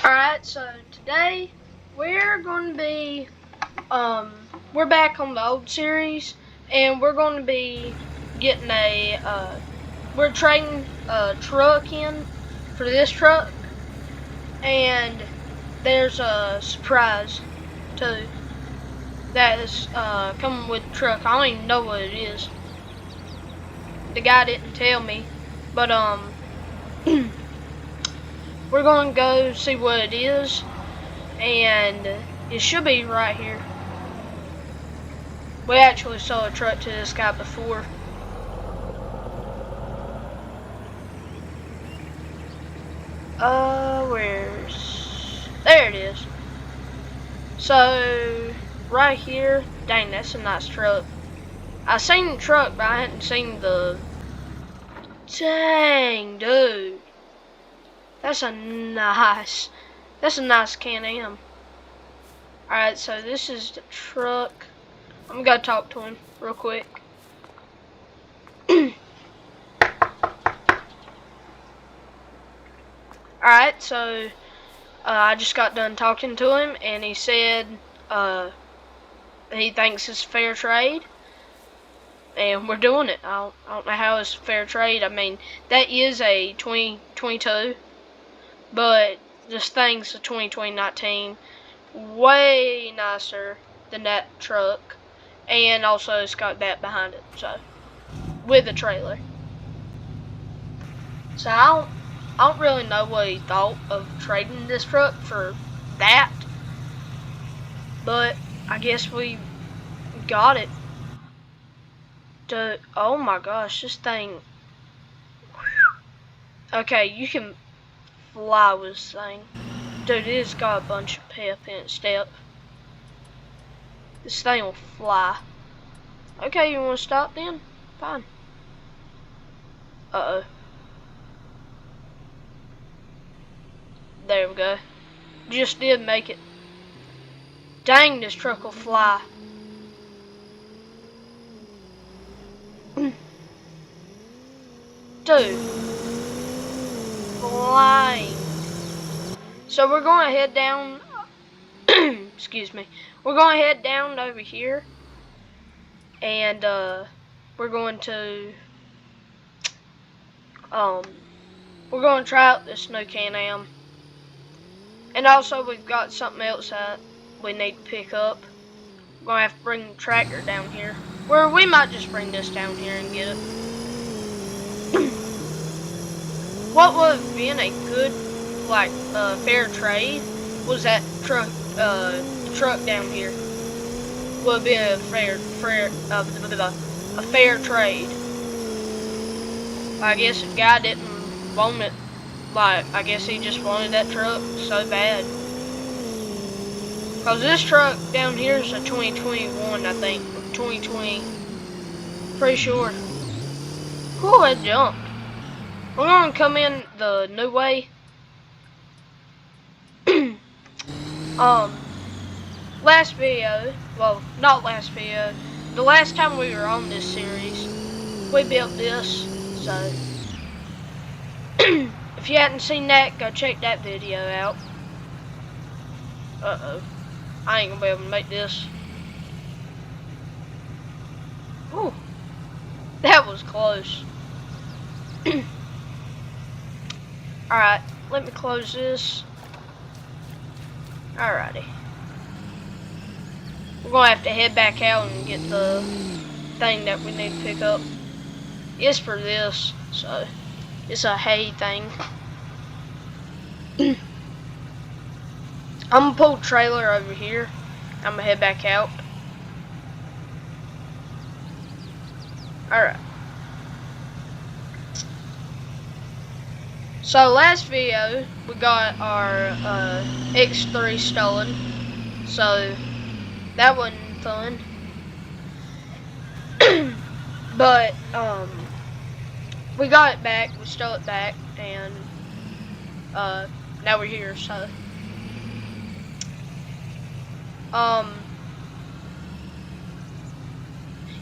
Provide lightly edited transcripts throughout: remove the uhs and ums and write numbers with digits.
Alright, so today we're going to be, we're back on the old series, and we're going to be getting we're trading a truck in for this truck, and there's a surprise too that is coming with the truck. I don't even know what it is. The guy didn't tell me, but we're going to go see what it is. And it should be right here. We actually sold a truck to this guy before. There it is. So, right here, dang, that's a nice truck. I seen the truck, but I hadn't seen the, dang, dude. That's a nice Can-Am. Alright, so this is the truck. I'm gonna go talk to him real quick. Alright, so I just got done talking to him, and he said he thinks it's fair trade, and we're doing it. I don't know how it's fair trade. I mean, that is a 2022, but this thing's a 2019, way nicer than that truck, and also it's got that behind it, so with a trailer. So I don't really know what he thought of trading this truck for that, but I guess we got it. Oh my gosh, this thing. Okay, you can fly with this thing. Dude, it's got a bunch of pep in its step. This thing will fly. Okay, you want to stop then? Fine. Uh-oh. There we go. Just did make it. Dang, this truck will fly. Dude. Flying. So we're going to head down. Excuse me. We're going to head down over here. And we're going to try out this new Can-Am. And also we've got something else that we need to pick up. We're going to have to bring the tractor down here. Or we might just bring this down here and get it. What would have been a good, like, fair trade was that truck, truck down here. Would have been a fair trade. I guess the guy didn't want it. Like, I guess he just wanted that truck so bad. Cause this truck down here is a 2021, I think. 2020. Pretty sure. Cool, that jumped. We're gonna come in the new way. Last video, well, not last video, the last time we were on this series, we built this, so if you hadn't seen that, go check that video out. Uh-oh. I ain't gonna be able to make this. Ooh. That was close. Alright, let me close this. Alrighty. We're gonna have to head back out and get the thing that we need to pick up. It's for this, so it's a hay thing. I'm gonna pull the trailer over here. I'm gonna head back out. Alright. So last video we got our X3 stolen. So that wasn't fun. But we got it back, we stole it back, and now we're here, so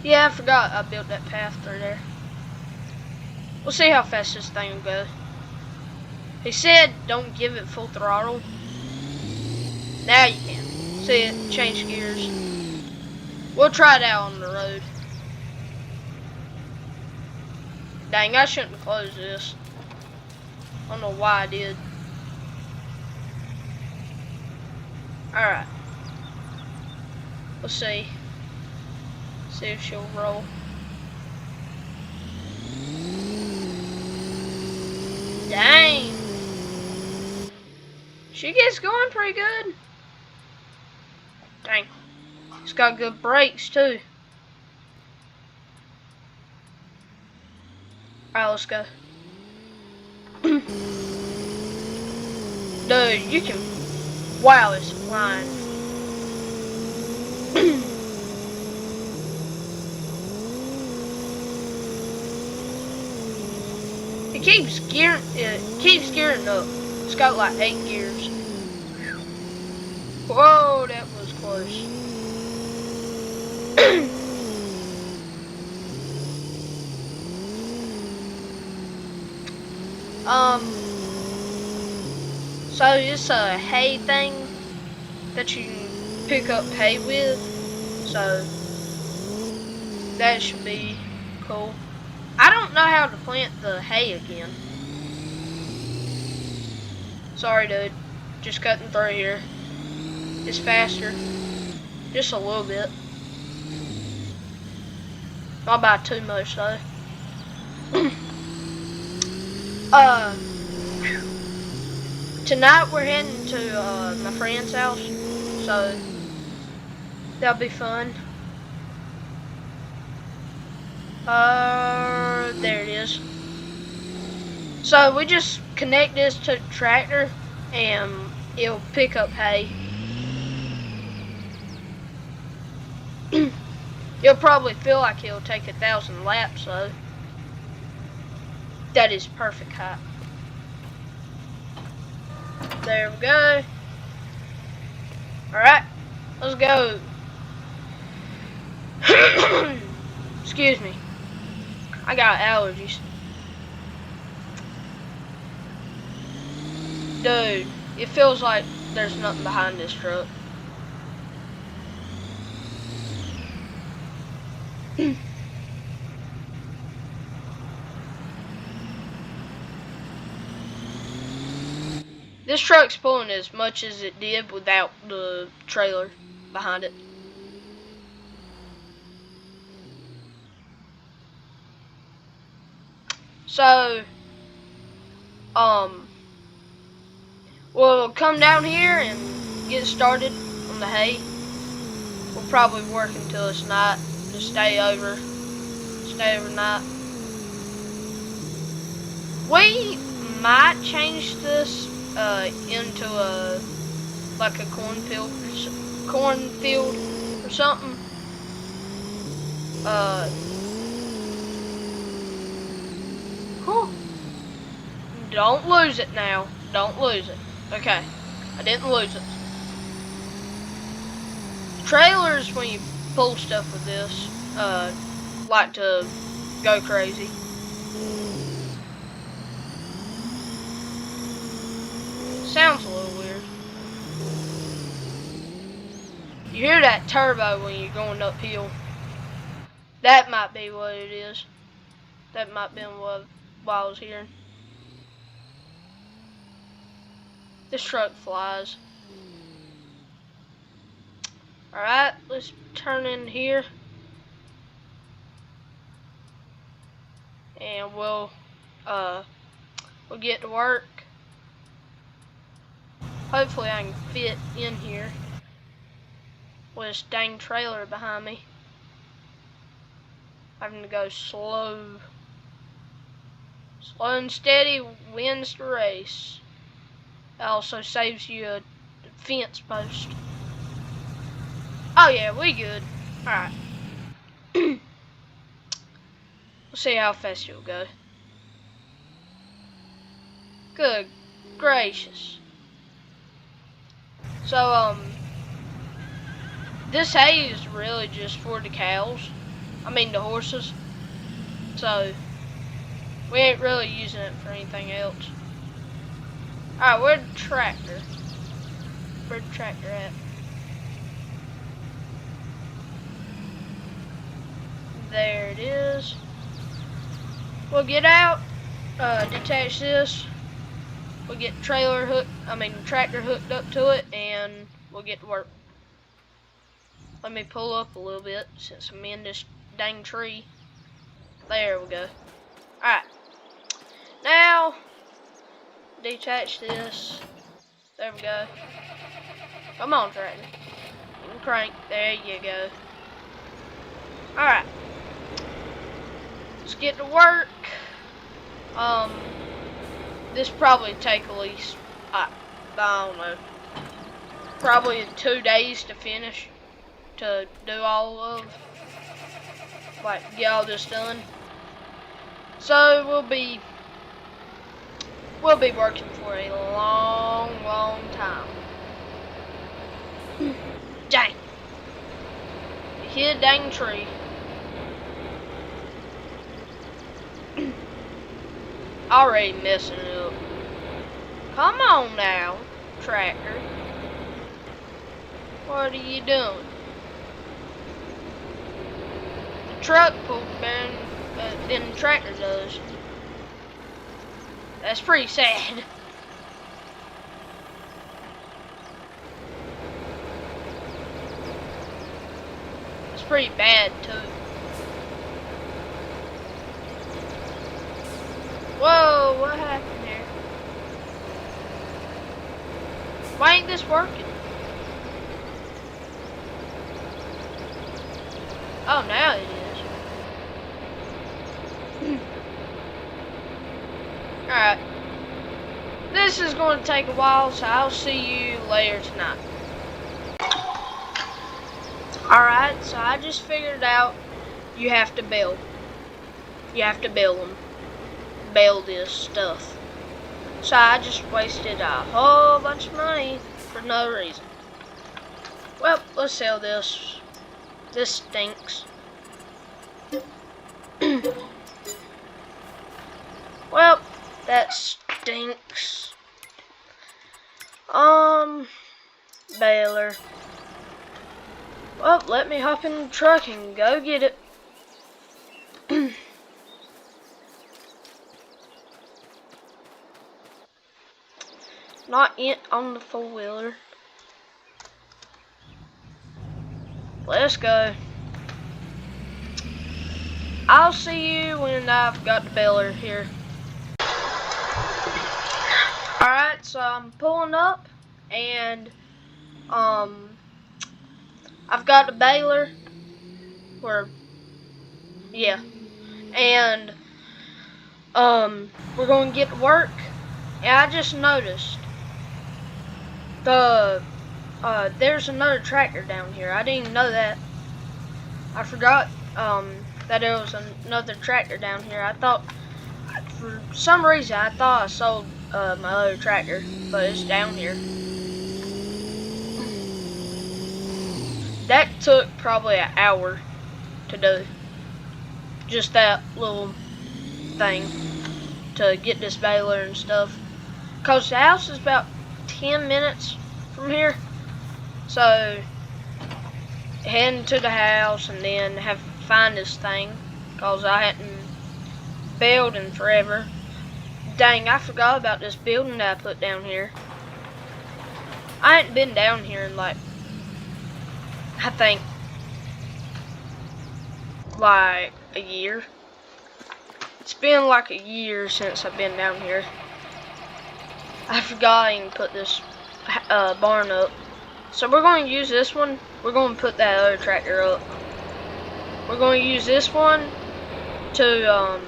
yeah, I forgot I built that path through there. We'll see how fast this thing will go. He said don't give it full throttle, Now you can. See it? Change gears. We'll try it out on the road. Dang, I shouldn't have closed this. I don't know why I did. Alright. Let's see. See if she'll roll. Dang. She gets going pretty good. Dang. It's got good brakes too. Alright, let's go. Dude, you can... Wow, it's flying. It keeps gearing up. It's got like 8 gears. Whoa, that was close. So it's a hay thing that you can pick up hay with. So that should be cool. I don't know how to plant the hay again. Sorry, dude. Just cutting through here. It's faster. Just a little bit. Not by too much though. Tonight we're heading to my friend's house, so that'll be fun. There it is. So we just connect this to the tractor and it'll pick up hay. You'll probably feel like it'll take 1,000 laps though. That is perfect height. There we go. Alright, let's go. Excuse me. I got allergies. Dude, it feels like there's nothing behind this truck. This truck's pulling as much as it did without the trailer behind it. So, we'll come down here and get started on the hay. We'll probably work until it's night to stay overnight. We might change this into like a cornfield or something. Whew. Don't lose it now. Don't lose it. Okay, I didn't lose it. Trailers, when you pull stuff with this, like to go crazy. Sounds a little weird. You hear that turbo when you're going uphill. That might be what it is. That might be what I was hearing. This truck flies. Alright, let's turn in here. And we'll get to work. Hopefully I can fit in here with this dang trailer behind me. Having to go slow. Slow and steady wins the race. It also saves you a fence post. Oh yeah, we good. Alright. We'll see how fast it'll go. Good gracious. So, this hay is really just for the cows. I mean the horses. So, we ain't really using it for anything else. Alright, where's the tractor? Where'd the tractor at? There it is. We'll get out, detach this. We'll get tractor hooked up to it, and we'll get to work. Let me pull up a little bit since I'm in this dang tree. There we go. Alright. Now, detach this. There we go. Come on, tractor. And crank. There you go. Alright. Let's get to work. This probably take at least, I don't know, probably 2 days to finish, to do all of, like, get all this done. So we'll be working for a long time. Dang. Hit a dang tree. Already messing it up. Come on now, tractor. What are you doing? The truck pulls better than the tractor does. That's pretty sad. It's pretty bad too. Whoa, what happened there? Why ain't this working? Oh, now it is. Alright. This is going to take a while, so I'll see you later tonight. Alright, so I just figured out you have to build. You have to build them. Build this stuff. So I just wasted a whole bunch of money for no reason. Well, let's sell this. This stinks. Well, that stinks. Baler. Well, let me hop in the truck and go get it. Not yet on the four-wheeler. Let's go. I'll see you when I've got the baler here. Alright, so I'm pulling up and I've got the baler. And we're going to get to work. And I just noticed there's another tractor down here. I didn't even know that. I forgot that there was another tractor down here. I thought, for some reason, I thought I sold my other tractor, but it's down here. That took probably an hour to do. Just that little thing to get this baler and stuff. Cause the house is about 10 minutes from here. So heading to the house and then have to find this thing. Cause I hadn't built in forever. Dang, I forgot about this building that I put down here. I hadn't been down here in like, I think, like a year. It's been like a year since I've been down here. I forgot I even put this barn up. So we're going to use this one. We're going to put that other tractor up. We're going to use this one to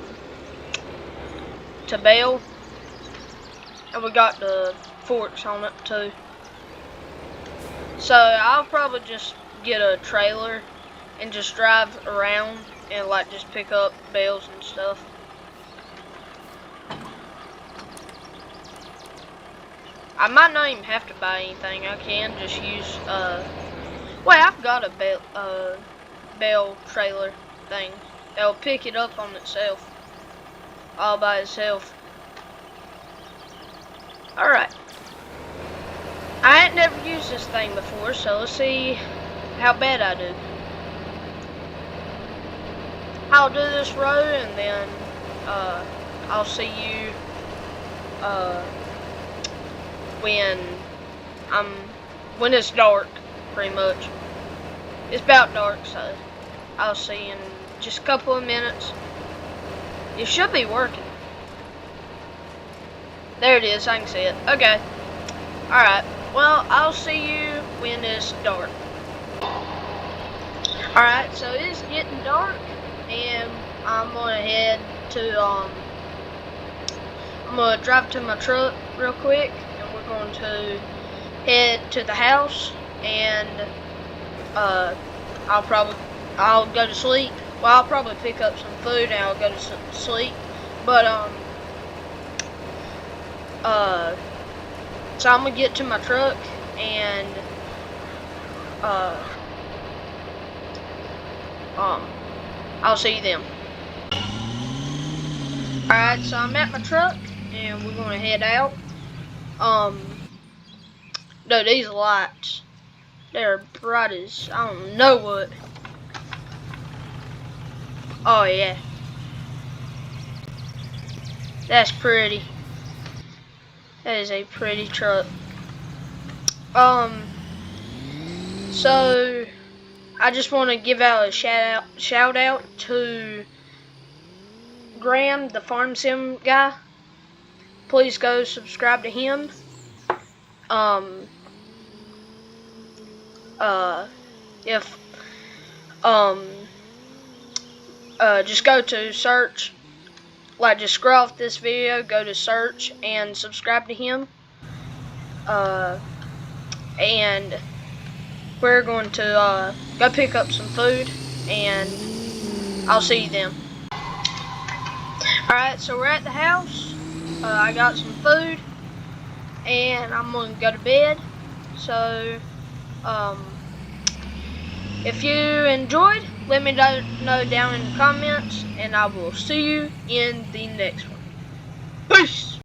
bale. And we got the forks on it too. So I'll probably just get a trailer and just drive around and like just pick up bales and stuff. I might not even have to buy anything. I can just use well, I've got a bale trailer thing that'll pick it up on itself, all by itself. Alright. I ain't never used used this thing before, so let's see how bad I do. I'll do this row and then I'll see you when it's dark, pretty much. It's about dark, so I'll see you in just a couple of minutes. It should be working. There it is, I can see it. Okay. Alright, well, I'll see you when it's dark. Alright, so it's getting dark, and I'm gonna head to, I'm gonna drive to my truck real quick, and we're going to head to the house, and I'll go to sleep. Well, I'll probably pick up some food and I'll go to sleep. But so I'm gonna get to my truck and I'll see you then. Alright, so I'm at my truck and we're gonna head out. No, these lights, they're bright as I don't know what. Oh yeah, that's pretty. That is a pretty truck. So I just want to give out a shout out to Graham, the farm sim guy. Please go subscribe to him. Just go to search, like just scroll off this video, go to search and subscribe to him. And we're going to go pick up some food and I'll see you then. Alright, so we're at the house. I got some food and I'm going to go to bed. So if you enjoyed, let me know down in the comments, and I will see you in the next one. Peace!